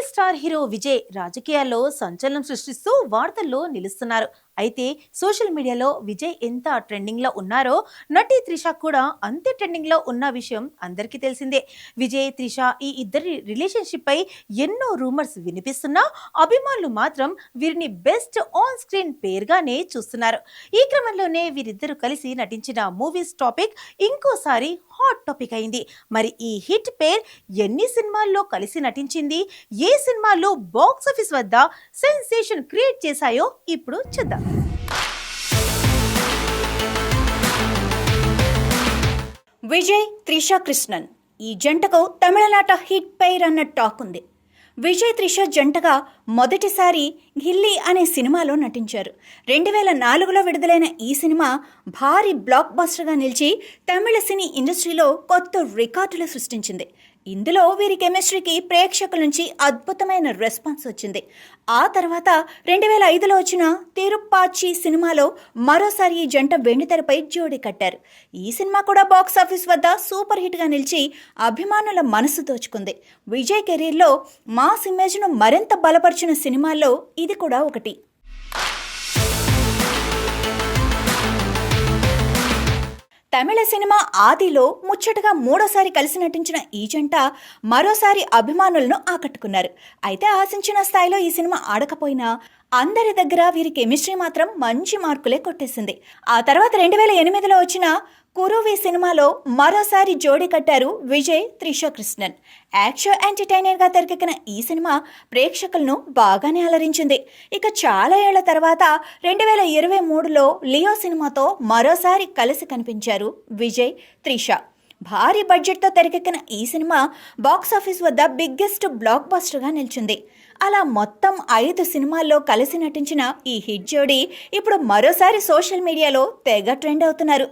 తమిళ star hero Vijay రాజకీయాల్లో సంచలనం సృష్టిస్తూ వార్తల్లో నిలుస్తున్నారు. అయితే సోషల్ మీడియాలో విజయ్ ఎంత ట్రెండింగ్ లో ఉన్నారో నటి త్రిష కూడా అంతే ట్రెండింగ్ లో ఉన్న విషయం అందరికీ తెలిసిందే. విజయ్ త్రిష ఈ ఇద్దరి రిలేషన్షిప్ పై ఎన్నో రూమర్స్ వినిపిస్తున్నా అభిమానులు మాత్రం వీరిని బెస్ట్ ఆన్ స్క్రీన్ పేరుగానే చూస్తున్నారు. ఈ క్రమంలోనే వీరిద్దరూ కలిసి నటించిన మూవీస్ టాపిక్ ఇంకోసారి హాట్ టాపిక్ అయింది. మరి ఈ హిట్ పేర్ ఎన్ని సినిమాల్లో కలిసి నటించింది, ఏ సినిమాల్లో బాక్స్ ఆఫీస్ వద్ద సెన్సేషన్ క్రియేట్ చేశాయో ఇప్పుడు చూద్దాం. విజయ్ త్రిష కృష్ణన్ ఈ జంటకు తమిళనాట హిట్ పైర్ అన్న టాక్ ఉంది. విజయ్ త్రిష జంటగా మొదటిసారి గిల్లీ అనే సినిమాలో నటించారు. 2004లో విడుదలైన ఈ సినిమా భారీ బ్లాక్ బస్టర్గా నిలిచి తమిళ సినీ ఇండస్ట్రీలో కొత్త రికార్డులు సృష్టించింది. ఇందులో వీరి కెమిస్ట్రీకి ప్రేక్షకుల నుంచి అద్భుతమైన రెస్పాన్స్ వచ్చింది. ఆ తర్వాత 2005లో వచ్చిన తిరుప్పాచి సినిమాలో మరోసారి ఈ జంట వెండితెరపై జోడీ కట్టారు. ఈ సినిమా కూడా బాక్స్ ఆఫీస్ వద్ద సూపర్ హిట్గా నిలిచి అభిమానుల మనసు దోచుకుంది. విజయ్ కెరీర్లో మాస్ ఇమేజ్ను మరింత బలపరిచిన సినిమాల్లో ఇది కూడా ఒకటి. తమిళ సినిమా ఆదిలో ముచ్చటగా మూడోసారి కలిసి నటించిన ఈ జంట మరోసారి అభిమానులను ఆకట్టుకున్నారు. అయితే ఆశించిన స్థాయిలో ఈ సినిమా ఆడకపోయినా అందరి దగ్గర వీరి కెమిస్ట్రీ మాత్రం మంచి మార్కులే కొట్టేసింది. ఆ తర్వాత 2008లో వచ్చిన కురువి సినిమాలో మరోసారి జోడీ కట్టారు విజయ్ త్రిష కృష్ణన్. యాక్షన్ ఎంటర్టైనర్గా తెరకెక్కిన ఈ సినిమా ప్రేక్షకులను బాగానే అలరించింది. ఇక చాలా ఏళ్ల తర్వాత 2023లో లియో సినిమాతో మరోసారి కలిసి కనిపించారు విజయ్ త్రిష. భారీ బడ్జెట్తో తెరకెక్కిన ఈ సినిమా బాక్సాఫీస్ వద్ద బిగ్గెస్ట్ బ్లాక్ బస్టర్గా నిలిచింది. అలా మొత్తం 5 సినిమాల్లో కలిసి నటించిన ఈ హిట్ జోడీ ఇప్పుడు మరోసారి సోషల్ మీడియాలో తెగ ట్రెండ్ అవుతున్నారు.